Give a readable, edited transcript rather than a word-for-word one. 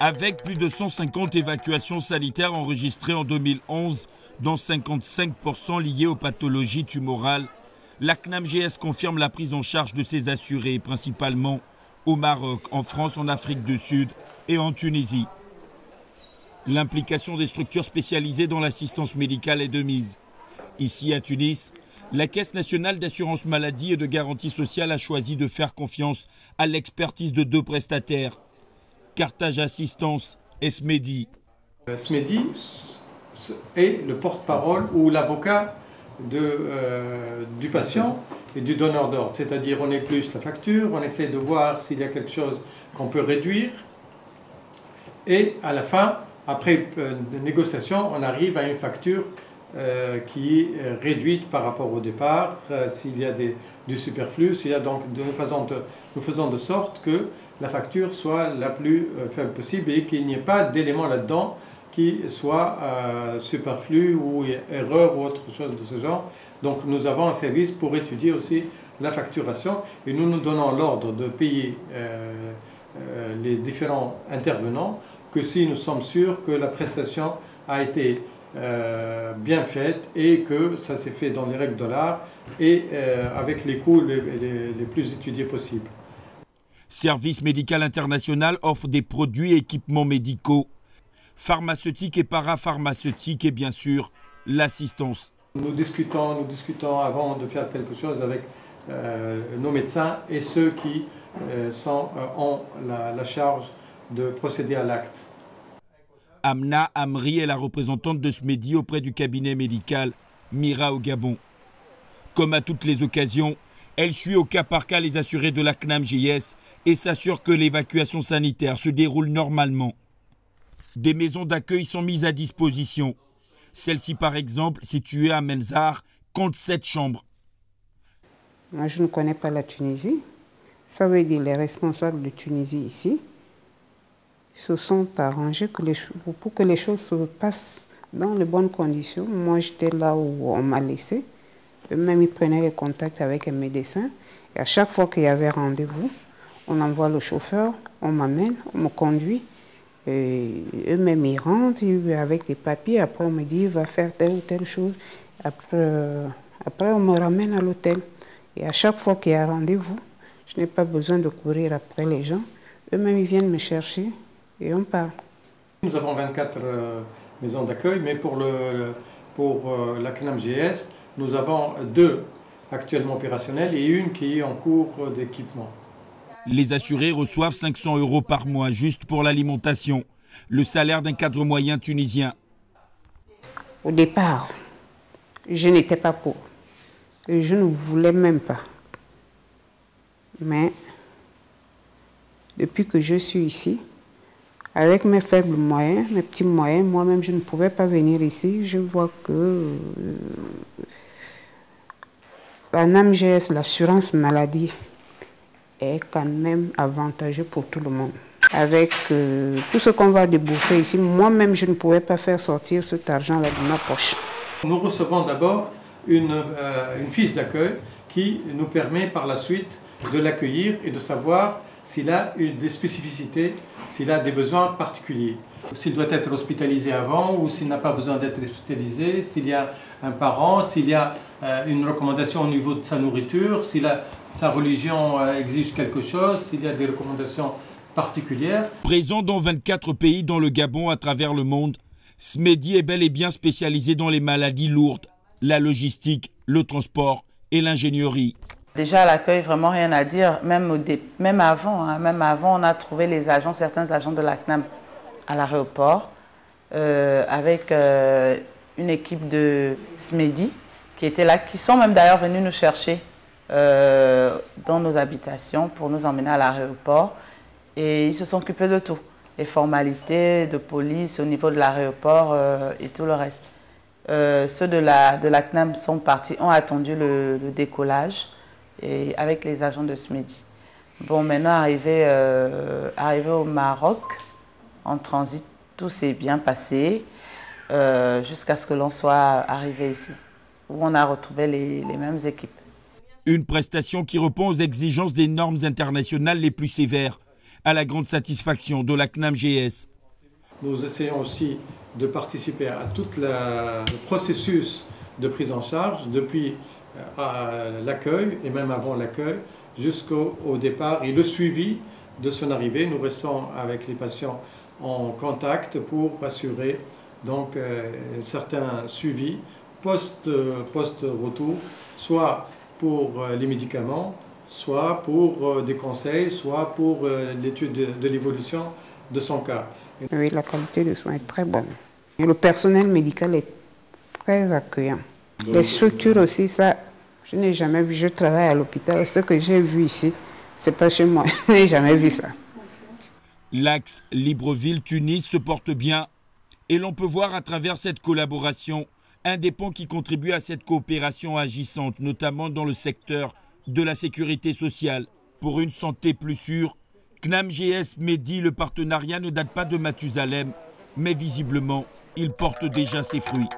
Avec plus de 150 évacuations sanitaires enregistrées en 2011, dont 55% liées aux pathologies tumorales, la CNAM-GS confirme la prise en charge de ses assurés, principalement au Maroc, en France, en Afrique du Sud et en Tunisie. L'implication des structures spécialisées dans l'assistance médicale est de mise. Ici à Tunis, la Caisse nationale d'assurance maladie et de garantie sociale a choisi de faire confiance à l'expertise de deux prestataires, Carthage Assistance et Smedi. Smedi est le porte-parole ou l'avocat du patient et du donneur d'ordre. C'est-à-dire on épluche la facture, on essaie de voir s'il y a quelque chose qu'on peut réduire. Et à la fin, après des négociations, on arrive à une facture qui est réduite par rapport au départ, s'il y a du superflu, s'il y a donc, nous faisons de sorte que la facture soit la plus faible possible et qu'il n'y ait pas d'éléments là-dedans qui soient superflus ou erreurs ou autre chose de ce genre. Donc nous avons un service pour étudier aussi la facturation et nous nous donnons l'ordre de payer les différents intervenants que si nous sommes sûrs que la prestation a été bien faite et que ça s'est fait dans les règles de l'art et avec les coûts les plus étudiés possibles. Service médical international offre des produits et équipements médicaux, pharmaceutiques et parapharmaceutiques et bien sûr l'assistance. Nous discutons avant de faire quelque chose avec nos médecins et ceux qui ont la charge de procéder à l'acte. Amna Amri est la représentante de Smedi auprès du cabinet médical Mira au Gabon. Comme à toutes les occasions, elle suit au cas par cas les assurés de la CNAM-GS et s'assure que l'évacuation sanitaire se déroule normalement. Des maisons d'accueil sont mises à disposition. Celle-ci, par exemple, située à Melzar, compte 7 chambres. Moi, je ne connais pas la Tunisie. Ça veut dire les responsables de Tunisie ici se sont arrangés pour que les choses se passent dans les bonnes conditions. Moi, j'étais là où on m'a laissé. Eux-mêmes, ils prenaient les contacts avec un médecin. Et à chaque fois qu'il y avait rendez-vous, on envoie le chauffeur, on m'amène, on me conduit. Eux-mêmes, ils rentrent avec les papiers. Après, on me dit, va faire telle ou telle chose. Après, on me ramène à l'hôtel. Et à chaque fois qu'il y a rendez-vous, je n'ai pas besoin de courir après les gens. Eux-mêmes, ils viennent me chercher et on part. Nous avons 24 maisons d'accueil, mais pour la CNAM-GS, nous avons 2 actuellement opérationnelles et une qui est en cours d'équipement. Les assurés reçoivent 500 € par mois juste pour l'alimentation, le salaire d'un cadre moyen tunisien. Au départ, je n'étais pas pour. Je ne voulais même pas. Mais depuis que je suis ici, avec mes faibles moyens, mes petits moyens, moi-même je ne pouvais pas venir ici. Je vois que la CNAM-GS, l'assurance maladie, est quand même avantageux pour tout le monde. Avec tout ce qu'on va débourser ici, moi-même je ne pouvais pas faire sortir cet argent-là de ma poche. Nous recevons d'abord une fiche d'accueil qui nous permet par la suite de l'accueillir et de savoir s'il a des spécificités, s'il a des besoins particuliers. S'il doit être hospitalisé avant ou s'il n'a pas besoin d'être hospitalisé, s'il y a un parent, s'il y a une recommandation au niveau de sa nourriture, si sa religion exige quelque chose, s'il y a des recommandations particulières. Présent dans 24 pays dans le Gabon à travers le monde, Smedi est bel et bien spécialisé dans les maladies lourdes, la logistique, le transport et l'ingénierie. Déjà, à l'accueil, vraiment rien à dire. Même avant, on a trouvé certains agents de la CNAM à l'aéroport avec une équipe de Smedi qui était là, qui sont même d'ailleurs venus nous chercher dans nos habitations pour nous emmener à l'aéroport. Et ils se sont occupés de tout, les formalités de police au niveau de l'aéroport et tout le reste. Ceux de la CNAM sont partis, ont attendu le décollage et avec les agents de Smedi. Bon, maintenant, arrivé au Maroc, en transit, tout s'est bien passé jusqu'à ce que l'on soit arrivé ici, où on a retrouvé les mêmes équipes. Une prestation qui répond aux exigences des normes internationales les plus sévères, à la grande satisfaction de la CNAM-GS. Nous essayons aussi de participer à tout le processus de prise en charge, depuis l'accueil et même avant l'accueil, jusqu'au départ et le suivi de son arrivée. Nous restons avec les patients en contact pour assurer donc un certain suivi post-retour, soit pour les médicaments, soit pour des conseils, soit pour l'étude de l'évolution de son cas. Oui, la qualité de soins est très bonne. Et le personnel médical est très accueillant. Les structures aussi, ça, je n'ai jamais vu. Je travaille à l'hôpital. Ce que j'ai vu ici, c'est pas chez moi. Je n'ai jamais vu ça. L'axe Libreville-Tunis se porte bien et l'on peut voir à travers cette collaboration un des ponts qui contribue à cette coopération agissante, notamment dans le secteur de la sécurité sociale. Pour une santé plus sûre, CNAM-GS Medi, le partenariat ne date pas de Mathusalem, mais visiblement, il porte déjà ses fruits.